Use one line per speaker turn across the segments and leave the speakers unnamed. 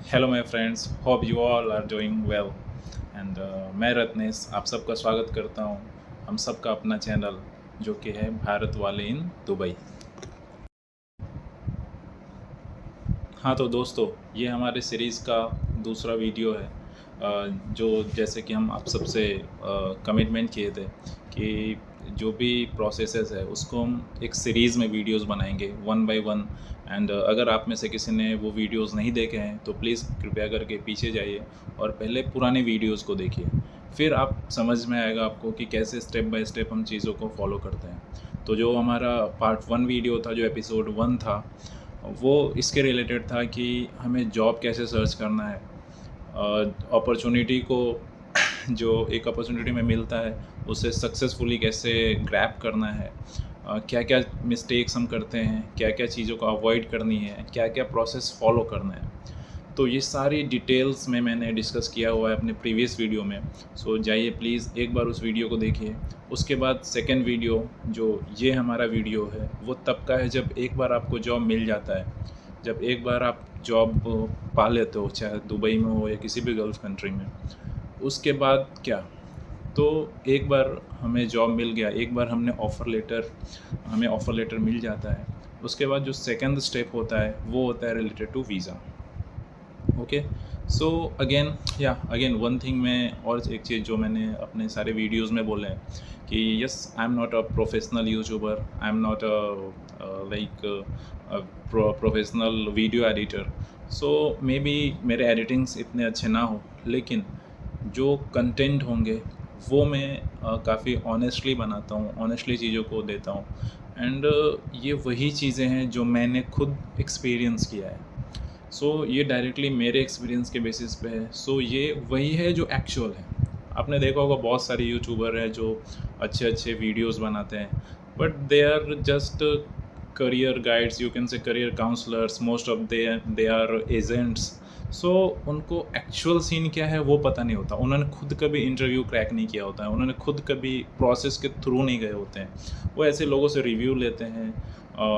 Hello my friends, hope you all are doing well and मैं रत्नेश आप सबका स्वागत करता हूं हम सबका अपना चैनल जो कि है भारत वाले इन दुबई। हाँ तो दोस्तों, ये हमारे सीरीज़ का दूसरा वीडियो है जो जैसे कि हम आप सबसे कमिटमेंट किए थे कि जो भी प्रोसेसेस है उसको हम एक सीरीज़ में वीडियोस बनाएंगे वन बाय वन। एंड अगर आप में से किसी ने वो वीडियोस नहीं देखे हैं तो प्लीज़ कृपया करके पीछे जाइए और पहले पुराने वीडियोस को देखिए, फिर आप समझ में आएगा आपको कि कैसे स्टेप बाय स्टेप हम चीज़ों को फॉलो करते हैं। तो जो हमारा पार्ट 1 वीडियो था, जो एपिसोड 1 था, वो इसके रिलेटेड था कि हमें जॉब कैसे सर्च करना है, अपॉर्चुनिटी को जो एक अपॉर्चुनिटी में मिलता है उसे सक्सेसफुली कैसे ग्रैब करना है, क्या क्या मिस्टेक्स हम करते हैं, क्या क्या चीज़ों को अवॉइड करनी है, क्या क्या प्रोसेस फॉलो करना है। तो ये सारी डिटेल्स में मैंने डिस्कस किया हुआ है अपने प्रीवियस वीडियो में। सो जाइए प्लीज़ एक बार उस वीडियो को देखिए। उसके बाद सेकंड वीडियो, जो ये हमारा वीडियो है, वो तब का है जब एक बार आपको जॉब मिल जाता है, जब एक बार आप जॉब पा लेते हो, चाहे दुबई में हो या किसी भी गल्फ़ कंट्री में। उसके बाद क्या, तो एक बार हमें जॉब मिल गया, एक बार हमें ऑफ़र लेटर मिल जाता है। उसके बाद जो सेकंड स्टेप होता है वो होता है related to visa. Okay, so again one thing, मैं और एक चीज़ जो मैंने अपने सारे वीडियोस में बोले हैं कि yes, I am not a professional YouTuber, I am not a like professional video editor. So may be मेरे एडिटिंग्स इतने अच्छे ना हो, लेकिन जो कंटेंट होंगे वो मैं काफ़ी ऑनेस्टली बनाता हूँ, ऑनेस्टली चीज़ों को देता हूँ। एंड ये वही चीज़ें हैं जो मैंने खुद एक्सपीरियंस किया है। ये डायरेक्टली मेरे एक्सपीरियंस के बेसिस पे है। ये वही है जो एक्चुअल है। आपने देखा होगा बहुत सारे यूट्यूबर हैं जो अच्छे अच्छे वीडियोस बनाते हैं, but they are just career guides, you can say career counsellors, most of they are agents. उनको एक्चुअल सीन क्या है वो पता नहीं होता, उन्होंने खुद कभी इंटरव्यू क्रैक नहीं किया होता है, उन्होंने खुद कभी प्रोसेस के थ्रू नहीं गए होते हैं। वो ऐसे लोगों से रिव्यू लेते हैं,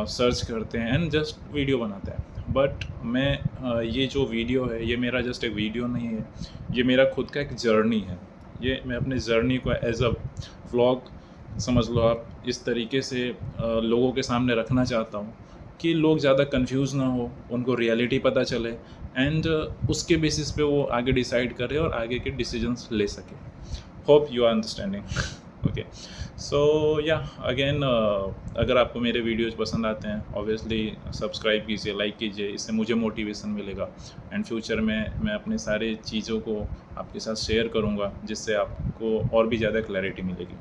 सर्च करते हैं एंड जस्ट वीडियो बनाते हैं। बट मैं ये जो वीडियो है ये मेरा जस्ट एक वीडियो नहीं है, ये मेरा खुद का एक जर्नी है। ये मैं अपने जर्नी को एज अ व्लॉग समझ लो आप, इस तरीके से लोगों के सामने रखना चाहता हूँ कि लोग ज़्यादा कंफ्यूज ना हो, उनको रियलिटी पता चले एंड उसके बेसिस पे वो आगे डिसाइड करें और आगे के डिसीजंस ले सके। Hope you are understanding. Okay, so या अगेन, अगर आपको मेरे वीडियोज़ पसंद आते हैं ऑब्वियसली सब्सक्राइब कीजिए, लाइक कीजिए, इससे मुझे मोटिवेशन मिलेगा। एंड फ्यूचर में मैं अपने सारे चीज़ों को आपके साथ शेयर करूँगा जिससे आपको और भी ज़्यादा क्लैरिटी मिलेगी।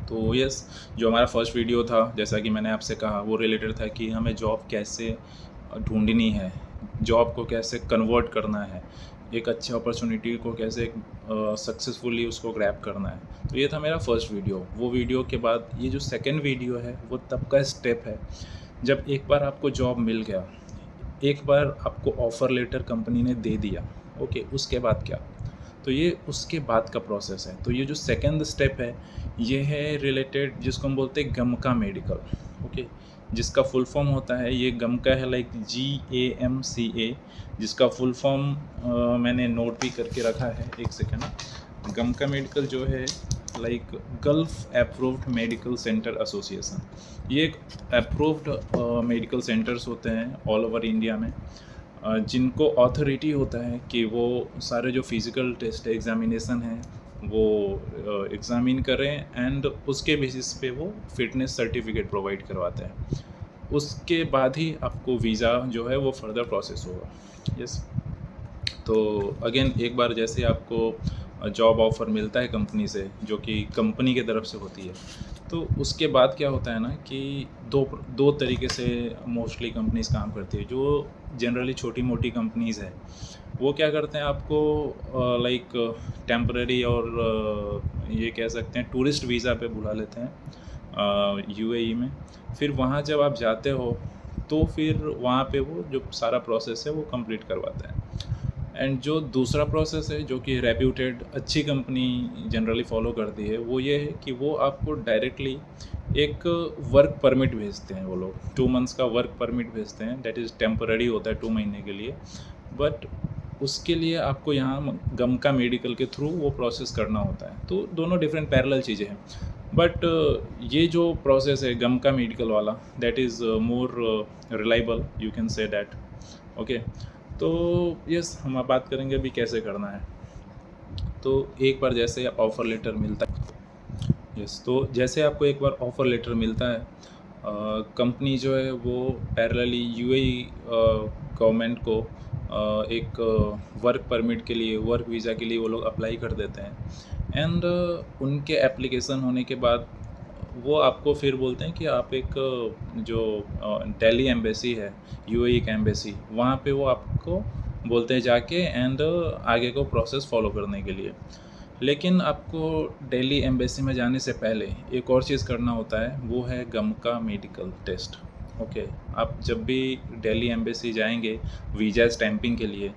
तो यस, जो हमारा फर्स्ट वीडियो था, जैसा कि मैंने आपसे कहा, वो रिलेटेड था कि हमें जॉब कैसे ढूँढनी है, जॉब को कैसे कन्वर्ट करना है, एक अच्छे अपॉर्चुनिटी को कैसे सक्सेसफुली उसको ग्रैब करना है। तो ये था मेरा फर्स्ट वीडियो। वो वीडियो के बाद ये जो सेकंड वीडियो है वो तब का स्टेप है जब एक बार आपको जॉब मिल गया, एक बार आपको ऑफ़र लेटर कंपनी ने दे दिया, ओके, उसके बाद क्या? तो ये उसके बाद का प्रोसेस है। तो ये जो सेकंड स्टेप है, ये है रिलेटेड, जिसको हम बोलते हैं गमका मेडिकल, ओके, जिसका फुल फॉर्म होता है, ये गमका है लाइक GAMCA, जिसका फुल फॉर्म मैंने नोट भी करके रखा है, एक सेकेंड। गमका मेडिकल जो है like gulf approved medical centre association. ये एक अप्रूव्ड मेडिकल सेंटर्स होते हैं ऑल ओवर इंडिया में, जिनको ऑथोरिटी होता है कि वो सारे जो फिज़िकल टेस्ट एग्ज़ामिनेशन हैं वो एग्ज़ामिन करें एंड उसके बेसिस पे वो फ़िटनेस सर्टिफिकेट प्रोवाइड करवाते हैं। उसके बाद ही आपको वीज़ा जो है वो फर्दर प्रोसेस होगा। यस, तो अगेन एक बार जैसे आपको जॉब ऑफ़र मिलता है कंपनी से, जो कि कंपनी की तरफ से होती है, तो उसके बाद क्या होता है ना कि दो तरीके से मोस्टली कंपनीज़ काम करती है। जो जनरली छोटी-मोटी कंपनीज़ हैं, वो क्या करते हैं, आपको लाइक टेम्परेरी और ये कह सकते हैं टूरिस्ट वीज़ा पे बुला लेते हैं UAE में। फिर वहाँ जब आप जाते हो तो फिर वहाँ पे वो जो सारा प्रोसेस है वो कंप्लीट करवाते हैं। एंड जो दूसरा प्रोसेस है जो कि रेप्यूटेड अच्छी कंपनी जनरली फॉलो करती है, वो ये है कि वो आपको डायरेक्टली एक वर्क परमिट भेजते हैं। वो लोग 2 मंथ्स का वर्क परमिट भेजते हैं, दैट इज़ टेम्पररी होता है 2 महीने के लिए। बट उसके लिए आपको यहाँ गमका मेडिकल के थ्रू वो प्रोसेस करना होता है। तो दोनों डिफरेंट पैरेलल चीज़ें हैं। बट ये जो प्रोसेस है गमका मेडिकल वाला, that is more reliable, you can say that. Okay, तो यस, हम अब बात करेंगे अभी कैसे करना है। तो एक बार जैसे ऑफ़र लेटर मिलता है, यस, तो जैसे आपको एक बार ऑफ़र लेटर मिलता है, कंपनी जो है वो पैरेलली यूएई गवर्नमेंट को एक वर्क परमिट के लिए, वर्क वीज़ा के लिए वो लोग अप्लाई कर देते हैं। एंड उनके एप्लीकेशन होने के बाद वो आपको फिर बोलते हैं कि आप एक जो दिल्ली एम्बेसी है, यूएई का एम्बेसी, वहाँ पे वो आपको बोलते हैं जाके एंड आगे को प्रोसेस फॉलो करने के लिए। लेकिन आपको दिल्ली एम्बेसी में जाने से पहले एक और चीज़ करना होता है, वो है गमका मेडिकल टेस्ट। ओके, आप जब भी दिल्ली एम्बेसी जाएंगे वीज़ा स्टैंपिंग के लिए,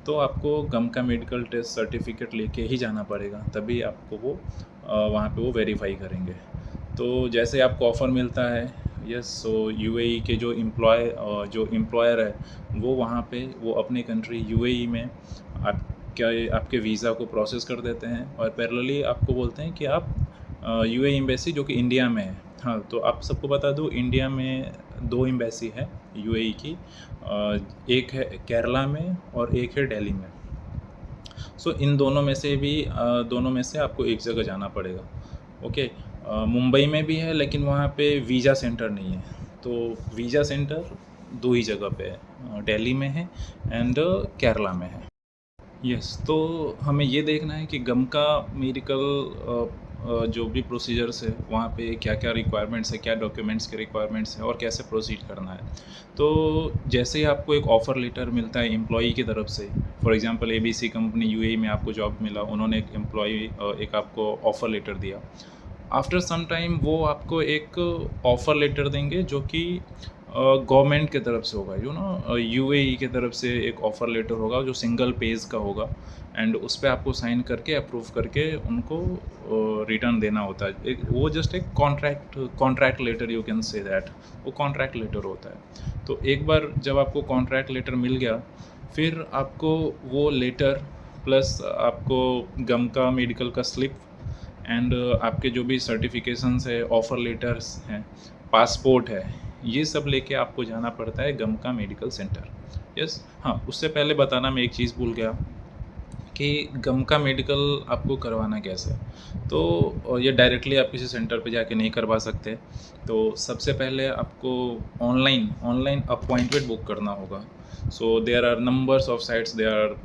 तो आपको गमका मेडिकल टेस्ट सर्टिफिकेट लेके ही जाना पड़ेगा, तभी आपको वो वहाँ पे वो वेरीफाई करेंगे। तो जैसे आपको ऑफ़र मिलता है, यस, सो यूएई के जो एम्प्लॉयर है वो वहाँ पे वो अपनी कंट्री यूएई में आपके वीज़ा को प्रोसेस कर देते हैं और पैरेलली आपको बोलते हैं कि आप यूएई एम्बेसी जो कि इंडिया में है। हाँ, तो आप सबको बता दूँ, इंडिया में 2 एम्बेसी है यूएई की, एक है केरला में और एक है दिल्ली में। सो इन दोनों में से आपको एक जगह जाना पड़ेगा। ओके, मुंबई में भी है लेकिन वहाँ पे वीज़ा सेंटर नहीं है। तो वीज़ा सेंटर 2 ही जगह पे है, दिल्ली में है एंड केरला में है। यस, तो हमें ये देखना है कि गमका मेडिकल जो भी प्रोसीजर्स है वहाँ पे क्या-क्या रिक्वायरमेंट्स है, क्या डॉक्यूमेंट्स के रिक्वायरमेंट्स हैं और कैसे प्रोसीड करना है। तो जैसे ही आपको एक ऑफ़र लेटर मिलता है एम्प्लॉई की तरफ से, for example ABC company UAE में आपको जॉब मिला, उन्होंने एक आपको ऑफ़र लेटर दिया। आफ्टर सम टाइम वो आपको एक ऑफ़र लेटर देंगे जो कि गवर्नमेंट की तरफ से होगा, यूएई की तरफ से एक ऑफ़र लेटर होगा जो सिंगल पेज का होगा एंड उस पे आपको साइन करके अप्रूव करके उनको रिटर्न देना होता है। वो जस्ट एक contract letter, you can say that, वो कॉन्ट्रैक्ट लेटर होता है। तो एक बार जब आपको कॉन्ट्रैक्ट लेटर मिल गया, फिर आपको वो लेटर प्लस आपको गमका मेडिकल का स्लिप एंड आपके जो भी सर्टिफिकेशंस है, ऑफ़र लेटर्स हैं, पासपोर्ट है, ये सब लेके आपको जाना पड़ता है गमका मेडिकल सेंटर। यस, हाँ, उससे पहले बताना मैं एक चीज़ भूल गया कि गमका मेडिकल आपको करवाना कैसे है। तो ये डायरेक्टली आप किसी सेंटर पे जाके नहीं करवा सकते। तो सबसे पहले आपको ऑनलाइन ऑनलाइन अपॉइंटमेंट बुक करना होगा। So there are numbers of sites they are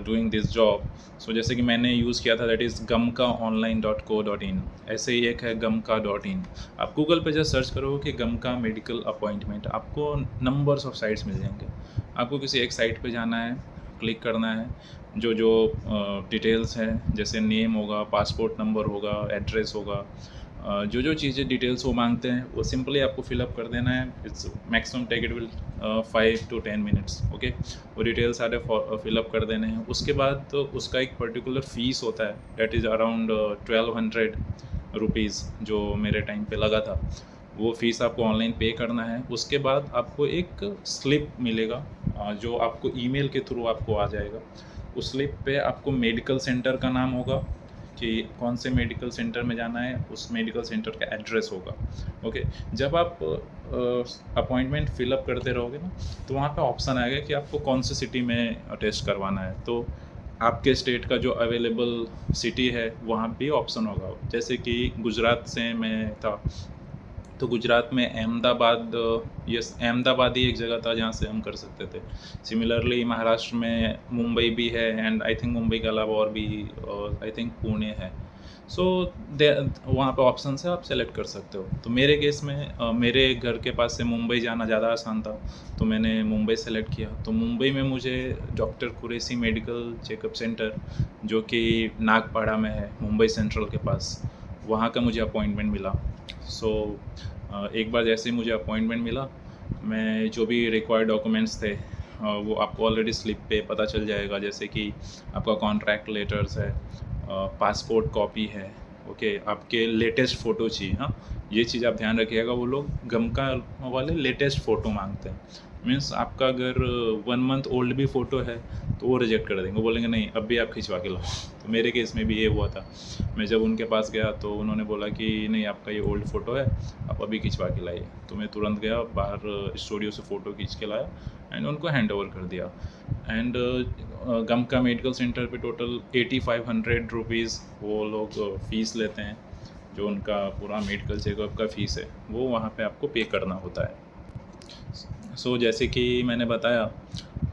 doing this job. So जैसे कि मैंने यूज़ किया था, दैट इज़ gamkaonline.co.in। ऐसे ही एक है gamka.in। आप गूगल पे जस्ट सर्च करोगे कि गमका मेडिकल अपॉइंटमेंट, आपको नंबर्स ऑफ साइट्स मिल जाएंगे। आपको किसी एक साइट पे जाना है, क्लिक करना है, जो जो डिटेल्स हैं जैसे नेम होगा, पासपोर्ट नंबर होगा, एड्रेस होगा, जो जो चीज़ें डिटेल्स वो मांगते हैं वो सिंपली आपको फिलअप कर देना है। It's maximum take it will 5 to 10 minutes. Okay, वो डिटेल्स सारे फिलअप कर देने हैं। उसके बाद तो उसका एक पर्टिकुलर फ़ीस होता है, दैट इज़ अराउंड 1200 रुपीज़, जो मेरे टाइम पे लगा था। वो फ़ीस आपको ऑनलाइन पे करना है। उसके बाद आपको एक स्लिप मिलेगा, जो आपको ईमेल के थ्रू आपको आ जाएगा। उस स्लिप पे आपको मेडिकल सेंटर का नाम होगा कि कौन से मेडिकल सेंटर में जाना है, उस मेडिकल सेंटर का एड्रेस होगा। ओके, जब आप अपॉइंटमेंट फ़िलअप करते रहोगे ना, तो वहाँ पे ऑप्शन आएगा कि आपको कौन सी सिटी में टेस्ट करवाना है। तो आपके स्टेट का जो अवेलेबल सिटी है वहाँ पे ऑप्शन होगा। जैसे कि गुजरात से मैं था, तो गुजरात में अहमदाबाद, यस, अहमदाबाद ही एक जगह था जहाँ से हम कर सकते थे। सिमिलरली महाराष्ट्र में मुंबई भी है एंड आई थिंक मुंबई के अलावा और भी आई थिंक पुणे है। सो दे वहाँ पे ऑप्शन से आप सेलेक्ट कर सकते हो। तो मेरे केस में मेरे घर के पास से मुंबई जाना ज़्यादा आसान था, तो मैंने मुंबई सेलेक्ट किया। तो मुंबई में मुझे doctor Qureshi medical checkup centre, जो कि नागपाड़ा में है, मुंबई सेंट्रल के पास, वहाँ का मुझे अपॉइंटमेंट मिला। सो एक बार जैसे ही मुझे अपॉइंटमेंट मिला, मैं जो भी रिक्वायर्ड डॉक्यूमेंट्स थे वो आपको ऑलरेडी स्लिप पे पता चल जाएगा। जैसे कि आपका कॉन्ट्रैक्ट लेटर्स है, पासपोर्ट कॉपी है, ओके, आपके लेटेस्ट फ़ोटो चाहिए। हाँ, ये चीज़ आप ध्यान रखिएगा, वो लोग गमका वाले लेटेस्ट फ़ोटो मांगते हैं। मीन्स आपका अगर 1 मंथ ओल्ड भी फ़ोटो है तो वो रिजेक्ट कर देंगे, वो बोलेंगे नहीं अब भी आप खिंचवा के लाओ। तो मेरे केस में भी ये हुआ था। मैं जब उनके पास गया तो उन्होंने बोला कि नहीं आपका ये ओल्ड फ़ोटो है, आप अभी खिंचवा के लाइए। तो मैं तुरंत गया बाहर स्टूडियो से फ़ोटो खींच के लाया एंड उनको हैंड ओवर कर दिया। एंड गमका मेडिकल सेंटर पे टोटल 8500 रुपीज़ वो लोग फ़ीस लेते हैं। जो उनका पूरा मेडिकल चेकअप का फ़ीस है वो वहाँ पे आपको पे करना होता है। जैसे कि मैंने बताया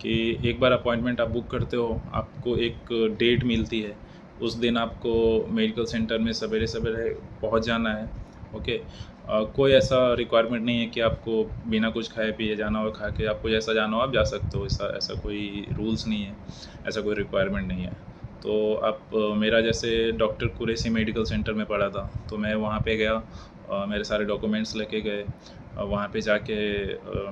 कि एक बार अपॉइंटमेंट आप बुक करते हो, आपको एक डेट मिलती है, उस दिन आपको मेडिकल सेंटर में सवेरे-सवेरे पहुंच जाना है। ओके। कोई ऐसा रिक्वायरमेंट नहीं है कि आपको बिना कुछ खाए पिए जाना हो, खा के आपको जैसा जाना हो आप जा सकते हो, ऐसा ऐसा कोई रूल्स नहीं है, ऐसा कोई रिक्वायरमेंट नहीं है। तो आप मेरा जैसे डॉक्टर कुरैशी मेडिकल सेंटर में पड़ा था, तो मैं वहाँ पे गया, मेरे सारे डॉक्यूमेंट्स लेके गए, वहाँ पे जाके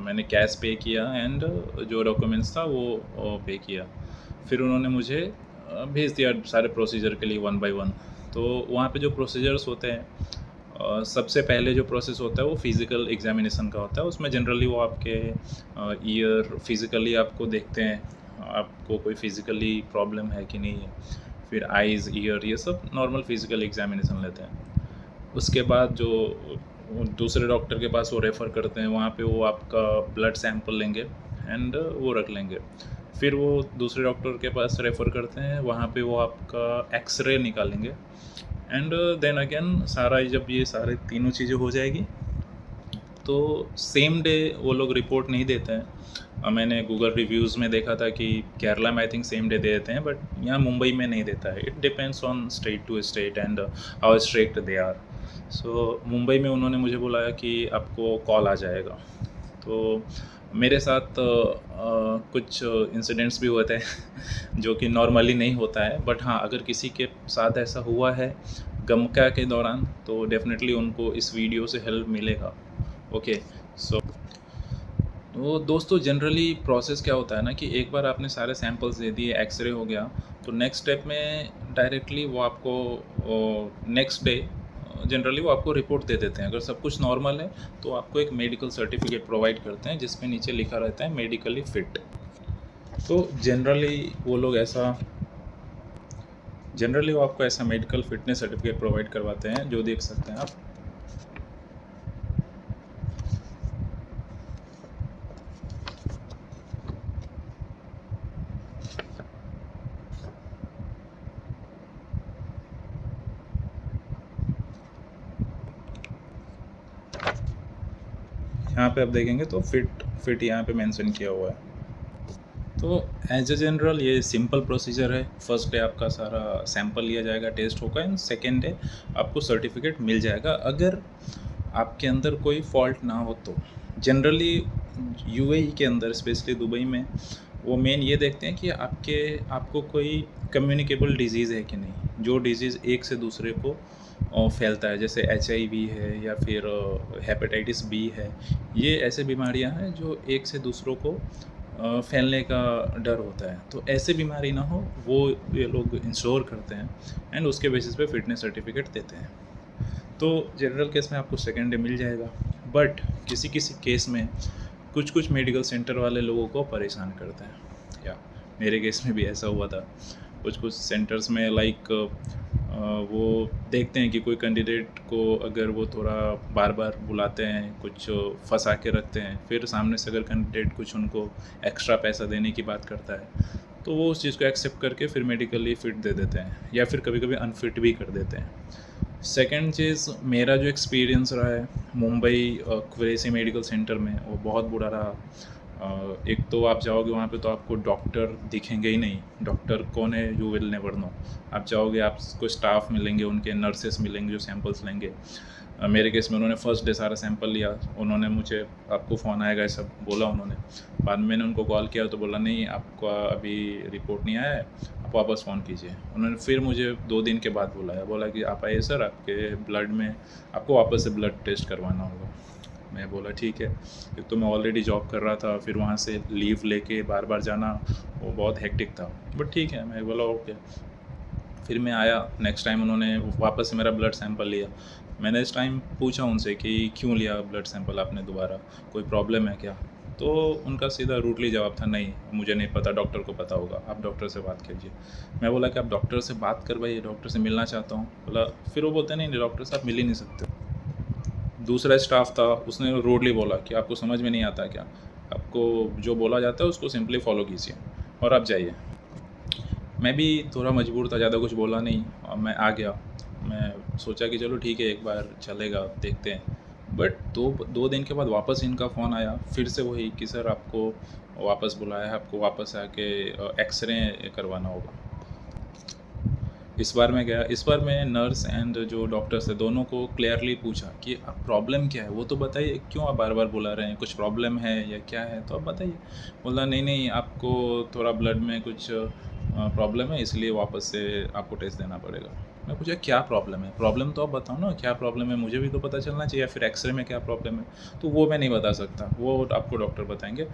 मैंने कैश पे किया एंड जो डॉक्यूमेंट्स था वो पे किया। फिर उन्होंने मुझे भेज दिया सारे प्रोसीजर के लिए 1 बाय 1। तो वहाँ पे जो प्रोसीजर्स होते हैं, सबसे पहले जो प्रोसेस होता है वो फिज़िकल एग्ज़ामिनेशन का होता है। उसमें जनरली वो आपके ईयर फिज़िकली आपको देखते हैं, आपको कोई फिज़िकली प्रॉब्लम है कि नहीं है। फिर आइज़, ईयर, ये सब नॉर्मल फिज़िकल एग्ज़ामिनेशन लेते हैं। उसके बाद जो दूसरे डॉक्टर के पास वो रेफ़र करते हैं, वहाँ पे वो आपका ब्लड सैंपल लेंगे एंड वो रख लेंगे। फिर वो दूसरे डॉक्टर के पास रेफ़र करते हैं, वहाँ पे वो आपका एक्स-रे निकालेंगे एंड देन अगेन सारा जब ये सारे तीनों चीज़ें हो जाएगी तो सेम डे वो लोग रिपोर्ट नहीं देते हैं। मैंने गूगल रिव्यूज़ में देखा था कि केरला में आई थिंक सेम डे दे देते हैं, बट यहाँ मुंबई में नहीं देता है। It depends on state to state and how strict they are. Mumbai में उन्होंने मुझे बुलाया कि आपको कॉल आ जाएगा। तो मेरे साथ कुछ इंसिडेंट्स भी हुए थे जो कि नॉर्मली नहीं होता है, बट हाँ अगर किसी के साथ ऐसा हुआ है गमका के दौरान तो डेफ़िनेटली उनको इस वीडियो से हेल्प मिलेगा। ओके। सो तो दोस्तों जनरली प्रोसेस क्या होता है ना कि एक बार आपने सारे सैंपल्स दे दिए, एक्सरे हो गया, तो नेक्स्ट स्टेप में डायरेक्टली वो आपको नेक्स्ट डे जनरली वो आपको रिपोर्ट दे देते हैं। अगर सब कुछ नॉर्मल है तो आपको एक मेडिकल सर्टिफिकेट प्रोवाइड करते हैं जिसमें नीचे लिखा रहता है मेडिकली फिट। तो जनरली वो आपको ऐसा मेडिकल फिटनेस सर्टिफिकेट प्रोवाइड करवाते हैं, जो देख सकते हैं आप। यहाँ पे आप देखेंगे तो फिट यहाँ पे मेंशन किया हुआ है। तो एज ए जनरल ये सिंपल प्रोसीजर है। फर्स्ट डे आपका सारा सैंपल लिया जाएगा, टेस्ट होगा एंड सेकेंड डे आपको सर्टिफिकेट मिल जाएगा अगर आपके अंदर कोई फॉल्ट ना हो तो। जनरली यूएई के अंदर स्पेशली दुबई में वो मेन ये देखते हैं कि आपको कोई कम्युनिकेबल डिजीज़ है कि नहीं, जो डिजीज़ एक से दूसरे को फैलता है, जैसे एचआईवी है या फिर हेपेटाइटिस बी है। ये ऐसे बीमारियां हैं जो एक से दूसरों को फैलने का डर होता है, तो ऐसे बीमारी ना हो वो ये लोग इंश्योर करते हैं एंड उसके बेसिस पे फिटनेस सर्टिफिकेट देते हैं। तो जनरल केस में आपको सेकेंड डे मिल जाएगा, बट किसी किसी केस में कुछ कुछ मेडिकल सेंटर वाले लोगों को परेशान करते हैं, या मेरे केस में भी ऐसा हुआ था। कुछ कुछ सेंटर्स में लाइक वो देखते हैं कि कोई कैंडिडेट को अगर वो थोड़ा बार बार बुलाते हैं, कुछ फंसा के रखते हैं, फिर सामने से अगर कैंडिडेट कुछ उनको एक्स्ट्रा पैसा देने की बात करता है तो वो उस चीज़ को एक्सेप्ट करके फिर मेडिकली फ़िट दे देते हैं या फिर कभी कभी अनफिट भी कर देते हैं। सेकेंड चीज़, मेरा जो एक्सपीरियंस रहा है मुंबई कुरैशी मेडिकल सेंटर में, वो बहुत बुरा रहा। एक तो आप जाओगे वहाँ पे तो आपको डॉक्टर दिखेंगे ही नहीं, डॉक्टर कौन है यू विल नेवर नो। आप जाओगे आपको स्टाफ मिलेंगे, उनके नर्सेस मिलेंगे जो सैंपल्स लेंगे। मेरे केस में उन्होंने फर्स्ट डे सारा सैंपल लिया, उन्होंने मुझे आपको फ़ोन आएगा ये सब बोला उन्होंने। बाद में मैंने उनको कॉल किया तो बोला नहीं आपका अभी रिपोर्ट नहीं आया है, आप वापस फ़ोन कीजिए। उन्होंने फिर मुझे 2 दिन के बाद बुलाया, बोला कि आप आइए सर, आपके ब्लड में आपको वापस से ब्लड टेस्ट करवाना होगा। मैं बोला ठीक है, एक तो मैं ऑलरेडी जॉब कर रहा था, फिर वहाँ से लीव लेके बार बार जाना वो बहुत हेक्टिक था, बट ठीक है, मैं बोला ओके। फिर मैं आया नेक्स्ट टाइम, उन्होंने वापस से मेरा ब्लड सैंपल लिया। मैंने इस टाइम पूछा उनसे कि क्यों लिया ब्लड सैंपल आपने दोबारा, कोई प्रॉब्लम है क्या? तो उनका सीधा रूडली जवाब था, नहीं मुझे नहीं पता, डॉक्टर को पता होगा, आप डॉक्टर से बात कीजिए। मैं बोला कि आप डॉक्टर से बात करवाइए, डॉक्टर से मिलना चाहता हूँ। बोला, फिर वो बोलते नहीं नहीं डॉक्टर से आप मिल ही नहीं सकते। दूसरा स्टाफ था, उसने रूडली बोला कि आपको समझ में नहीं आता क्या, आपको जो बोला जाता है उसको सिंपली फॉलो कीजिए और आप जाइए। मैं भी थोड़ा मजबूर था, ज़्यादा कुछ बोला नहीं और मैं आ गया। मैं सोचा कि चलो ठीक है, एक बार चलेगा, देखते हैं। बट 2 दिन के बाद वापस इनका फ़ोन आया, फिर से वही कि सर आपको वापस बुलाया है, आपको वापस आके एक्स-रे करवाना होगा। इस बार मैं गया, इस बार मैं नर्स एंड जो डॉक्टर्स थे दोनों को क्लियरली पूछा कि अब प्रॉब्लम क्या है, वो तो बताइए, क्यों आप बार बार बुला रहे हैं, कुछ प्रॉब्लम है या क्या है, तो आप बताइए। बोला नहीं नहीं आपको थोड़ा ब्लड में कुछ प्रॉब्लम है, इसलिए वापस से आपको टेस्ट देना पड़ेगा। मैं पूछा क्या प्रॉब्लम है, प्रॉब्लम तो आप बताओ ना, क्या प्रॉब्लम है, मुझे भी तो पता चलना चाहिए, या फिर एक्सरे में क्या प्रॉब्लम है। तो वो मैं नहीं बता सकता, वो आपको डॉक्टर बताएंगे,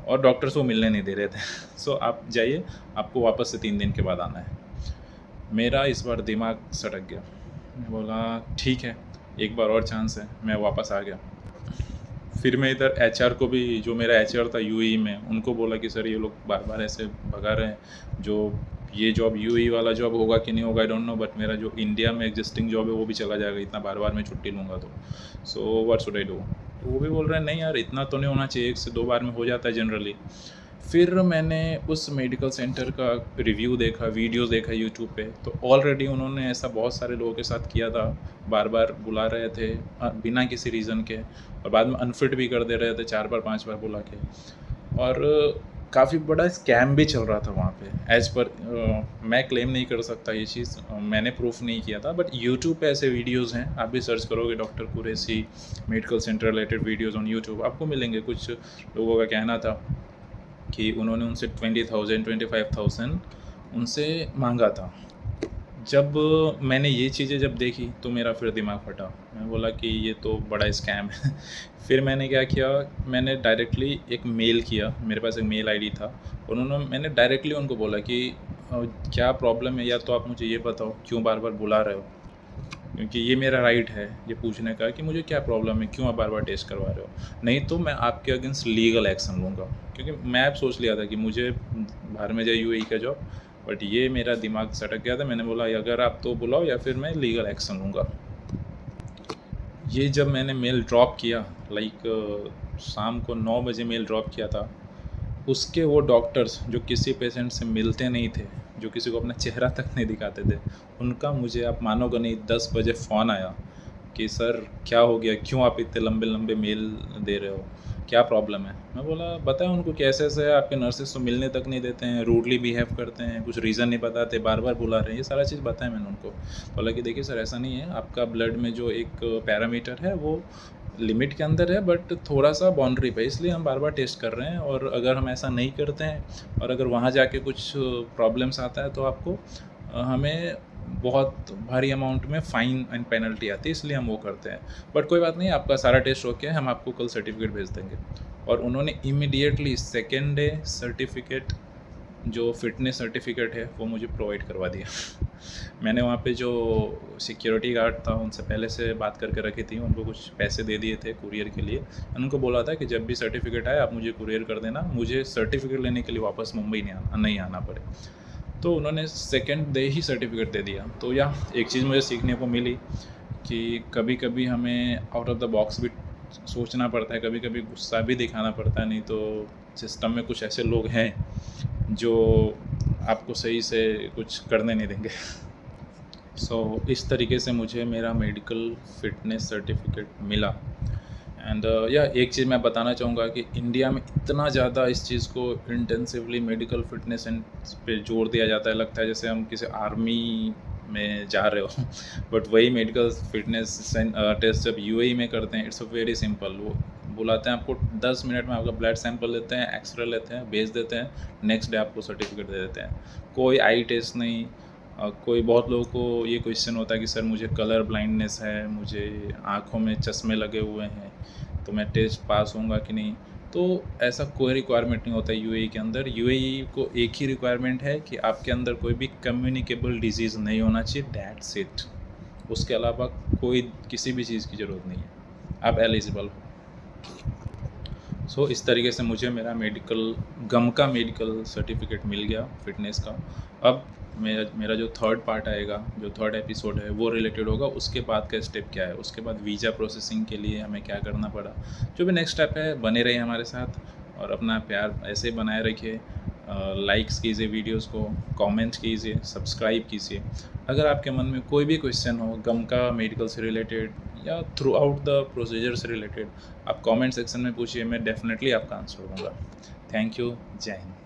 और डॉक्टर्स वो मिलने नहीं दे रहे थे। सो आप जाइए, आपको वापस से 3 दिन के बाद आना है। मेरा इस बार दिमाग सटक गया। मैं बोला ठीक है, एक बार और चांस है, मैं वापस आ गया। फिर मैं इधर एचआर को भी, जो मेरा एचआर था यूएई में, उनको बोला कि सर ये लोग बार बार ऐसे भगा रहे हैं, जो ये जॉब यूएई वाला जॉब होगा कि नहीं होगा आई डोंट नो, बट मेरा जो इंडिया में एग्जिस्टिंग जॉब है वो भी चला जाएगा, इतना बार बार मैं छुट्टी लूँगा तो। So what should I do. तो वो भी बोल रहे हैं नहीं यार, इतना तो नहीं होना चाहिए, 1 से 2 बार में हो जाता है जनरली। फिर मैंने उस मेडिकल सेंटर का रिव्यू देखा, वीडियोस देखा यूट्यूब पे, तो ऑलरेडी उन्होंने ऐसा बहुत सारे लोगों के साथ किया था। बार बार बुला रहे थे बिना किसी रीज़न के, और बाद में अनफिट भी कर दे रहे थे 4 बार 5 बार बुला के। और काफ़ी बड़ा स्कैम भी चल रहा था वहाँ पे, एज़ पर मैं क्लेम नहीं कर सकता ये चीज़, मैंने प्रूफ नहीं किया था, बट यूट्यूब पे ऐसे वीडियोस हैं, आप भी सर्च करोगे doctor Qureshi medical centre related videos on YouTube, आपको मिलेंगे। कुछ लोगों का कहना था कि उन्होंने उनसे 20,000 25,000 उनसे मांगा था। जब मैंने ये चीज़ें जब देखी तो मेरा फिर दिमाग फटा। मैं बोला कि ये तो बड़ा स्कैम है। फिर मैंने क्या किया, मैंने डायरेक्टली एक मेल किया, मेरे पास एक मेल आईडी था। मैंने डायरेक्टली उनको बोला कि क्या प्रॉब्लम है, या तो आप मुझे ये बताओ क्यों बार बार बुला रहे हो, क्योंकि ये मेरा राइट है ये पूछने का कि मुझे क्या प्रॉब्लम है, क्यों आप बार बार टेस्ट करवा रहे हो, नहीं तो मैं आपके अगेंस्ट लीगल एक्शन लूँगा। क्योंकि मैं अब सोच लिया था कि मुझे बाहर में जाए यूएई का जॉब, बट ये मेरा दिमाग सटक गया था। मैंने बोला अगर आप तो बुलाओ या फिर मैं लीगल एक्शन लूँगा। ये जब मैंने मेल ड्रॉप किया, लाइक शाम को 9 बजे मेल ड्रॉप किया था, उसके वो डॉक्टर्स जो किसी पेशेंट से मिलते नहीं थे, जो किसी को अपना चेहरा तक नहीं दिखाते थे, उनका मुझे आप मानोगे नहीं 10 बजे फ़ोन आया कि सर क्या हो गया, क्यों आप इतने लंबे लंबे मेल दे रहे हो, क्या प्रॉब्लम है। मैं बोला बताया उनको कि ऐसे ऐसे आपके नर्सेस तो मिलने तक नहीं देते हैं, रूडली बिहेव करते हैं, कुछ रीज़न नहीं बताते, बार बार बुला रहे हैं, ये सारा चीज़ बताया मैंने उनको। बोला कि देखिए सर ऐसा नहीं है, आपका ब्लड में जो एक पैरामीटर है वो लिमिट के अंदर है, बट थोड़ा सा बाउंड्री पे, इसलिए हम बार बार टेस्ट कर रहे हैं, और अगर हम ऐसा नहीं करते हैं और अगर वहाँ जाके कुछ प्रॉब्लम्स आता है तो आपको हमें बहुत भारी अमाउंट में फ़ाइन एंड पेनल्टी आती है, इसलिए हम वो करते हैं। बट कोई बात नहीं, आपका सारा टेस्ट ओके है, हम आपको कल सर्टिफिकेट भेज देंगे। और उन्होंने इमीडिएटली सेकेंड डे सर्टिफिकेट, जो फ़िटनेस सर्टिफिकेट है वो मुझे प्रोवाइड करवा दिया। मैंने वहाँ पे जो सिक्योरिटी गार्ड था उनसे पहले से बात करके रखी थी, उनको कुछ पैसे दे दिए थे कुरियर के लिए। उनको बोला था कि जब भी सर्टिफिकेट आए आप मुझे कुरियर कर देना, मुझे सर्टिफिकेट लेने के लिए वापस मुंबई नहीं आना पड़े। तो उन्होंने सेकेंड डे ही सर्टिफिकेट दे दिया। तो या एक चीज़ मुझे सीखने को मिली कि कभी कभी हमें आउट ऑफ द बॉक्स भी सोचना पड़ता है, कभी कभी गुस्सा भी दिखाना पड़ता है, नहीं तो सिस्टम में कुछ ऐसे लोग हैं जो आपको सही से कुछ करने नहीं देंगे। इस तरीके से मुझे मेरा मेडिकल फ़िटनेस सर्टिफिकेट मिला। एंड या एक चीज़ मैं बताना चाहूँगा कि इंडिया में इतना ज़्यादा इस चीज़ को इंटेंसिवली मेडिकल फ़िटनेस एंड पे जोर दिया जाता है, लगता है जैसे हम किसी आर्मी में जा रहे हो। बट वही मेडिकल फ़िटनेस टेस्ट जब यूएई में करते हैं, इट्स अ वेरी सिंपल। वो बुलाते हैं आपको, 10 मिनट में आपका ब्लड सैंपल लेते हैं, एक्सरे लेते हैं, भेज देते हैं, नेक्स्ट डे आपको सर्टिफिकेट दे देते हैं। कोई आई टेस्ट नहीं। कोई बहुत लोगों को ये क्वेश्चन होता है कि सर मुझे कलर ब्लाइंडनेस है, मुझे आँखों में चश्मे लगे हुए हैं, तो मैं टेस्ट पास होऊंगा कि नहीं। तो ऐसा कोई रिक्वायरमेंट नहीं होता यूएई के अंदर। यूएई को एक ही रिक्वायरमेंट है कि आपके अंदर कोई भी कम्युनिकेबल डिजीज़ नहीं होना चाहिए, दैट्स इट। उसके अलावा कोई किसी भी चीज़ की ज़रूरत नहीं है, आप एलिजिबल हो। सो इस तरीके से मुझे मेरा गम का मेडिकल सर्टिफिकेट मिल गया फिटनेस का। अब मेरा जो थर्ड पार्ट आएगा, जो थर्ड एपिसोड है वो रिलेटेड होगा उसके बाद का स्टेप क्या है, उसके बाद वीज़ा प्रोसेसिंग के लिए हमें क्या करना पड़ा। जो भी नेक्स्ट स्टेप है, बने रहिए हमारे साथ और अपना प्यार ऐसे ही बनाए रखिए। लाइक्स कीजिए वीडियोस को, कमेंट कीजिए, सब्सक्राइब कीजिए। अगर आपके मन में कोई भी क्वेश्चन हो गम का मेडिकल से रिलेटेड या थ्रू आउट द प्रोसीजर से रिलेटेड, आप कमेंट सेक्शन में पूछिए, मैं डेफिनेटली आपका आंसर दूँगा। Thank you. जय हिंद।